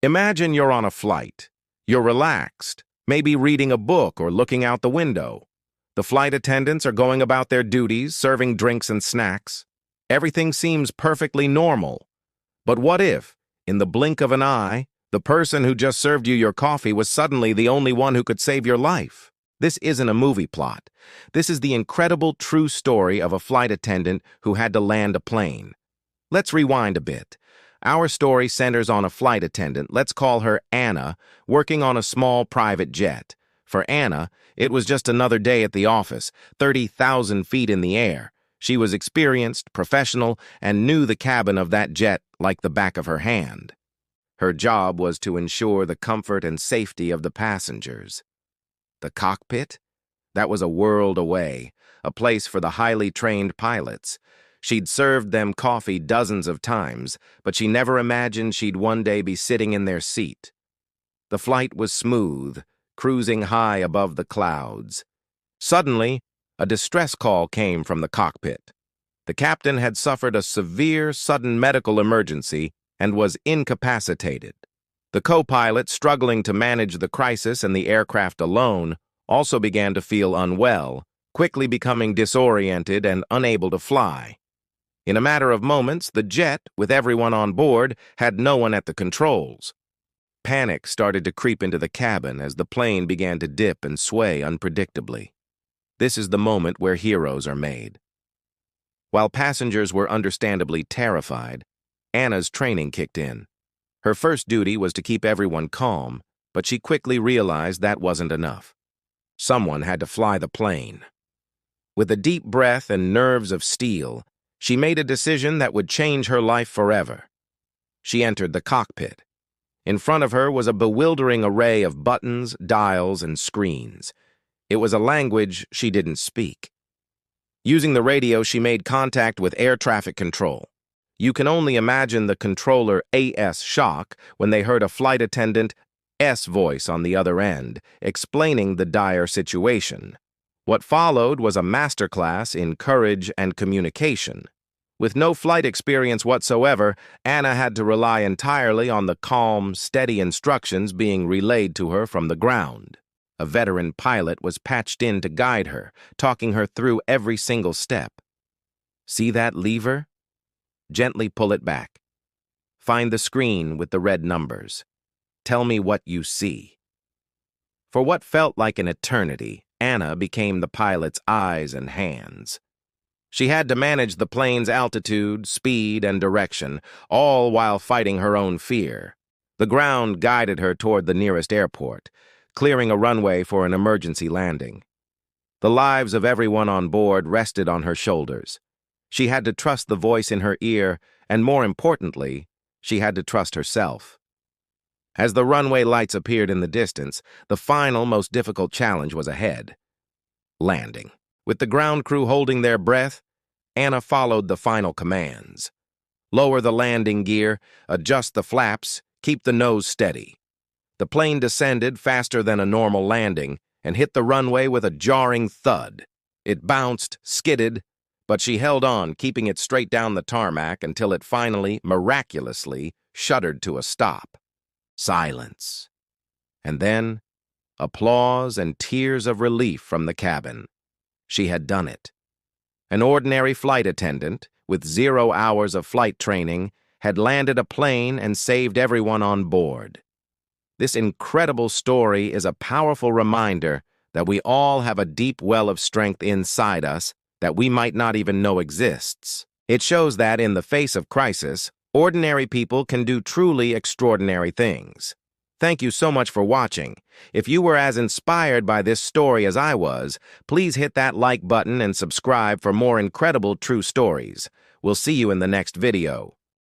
Imagine you're on a flight. You're relaxed, maybe reading a book or looking out the window. The flight attendants are going about their duties, serving drinks and snacks. Everything seems perfectly normal. But what if, in the blink of an eye, the person who just served you your coffee was suddenly the only one who could save your life? This isn't a movie plot. This is the incredible true story of a flight attendant who had to land a plane. Let's rewind a bit. Our story centers on a flight attendant, let's call her Anna, working on a small private jet. For Anna, it was just another day at the office, 30,000 feet in the air. She was experienced, professional, and knew the cabin of that jet like the back of her hand. Her job was to ensure the comfort and safety of the passengers. The cockpit? That was a world away, a place for the highly trained pilots. She'd served them coffee dozens of times, but she never imagined she'd one day be sitting in their seat. The flight was smooth, cruising high above the clouds. Suddenly, a distress call came from the cockpit. The captain had suffered a severe, sudden medical emergency and was incapacitated. The co-pilot, struggling to manage the crisis and the aircraft alone, also began to feel unwell, quickly becoming disoriented and unable to fly. In a matter of moments, the jet, with everyone on board, had no one at the controls. Panic started to creep into the cabin as the plane began to dip and sway unpredictably. This is the moment where heroes are made. While passengers were understandably terrified, Anna's training kicked in. Her first duty was to keep everyone calm, but she quickly realized that wasn't enough. Someone had to fly the plane. With a deep breath and nerves of steel, she made a decision that would change her life forever. She entered the cockpit. In front of her was a bewildering array of buttons, dials, and screens. It was a language she didn't speak. Using the radio, she made contact with air traffic control. You can only imagine the controller AS shock when they heard a flight attendant S voice on the other end, explaining the dire situation. What followed was a masterclass in courage and communication. With no flight experience whatsoever, Anna had to rely entirely on the calm, steady instructions being relayed to her from the ground. A veteran pilot was patched in to guide her, talking her through every single step. See that lever? Gently pull it back. Find the screen with the red numbers. Tell me what you see. For what felt like an eternity, Anna became the pilot's eyes and hands. She had to manage the plane's altitude, speed, and direction, all while fighting her own fear. The ground guided her toward the nearest airport, clearing a runway for an emergency landing. The lives of everyone on board rested on her shoulders. She had to trust the voice in her ear, and more importantly, she had to trust herself. As the runway lights appeared in the distance, the final, most difficult challenge was ahead. Landing. With the ground crew holding their breath, Anna followed the final commands. Lower the landing gear, adjust the flaps, keep the nose steady. The plane descended faster than a normal landing and hit the runway with a jarring thud. It bounced, skidded, but she held on, keeping it straight down the tarmac until it finally, miraculously, shuddered to a stop. Silence. And then, applause and tears of relief from the cabin. She had done it. An ordinary flight attendant, with 0 hours of flight training, had landed a plane and saved everyone on board. This incredible story is a powerful reminder that we all have a deep well of strength inside us that we might not even know exists. It shows that, in the face of crisis, ordinary people can do truly extraordinary things. Thank you so much for watching. If you were as inspired by this story as I was, please hit that like button and subscribe for more incredible true stories. We'll see you in the next video.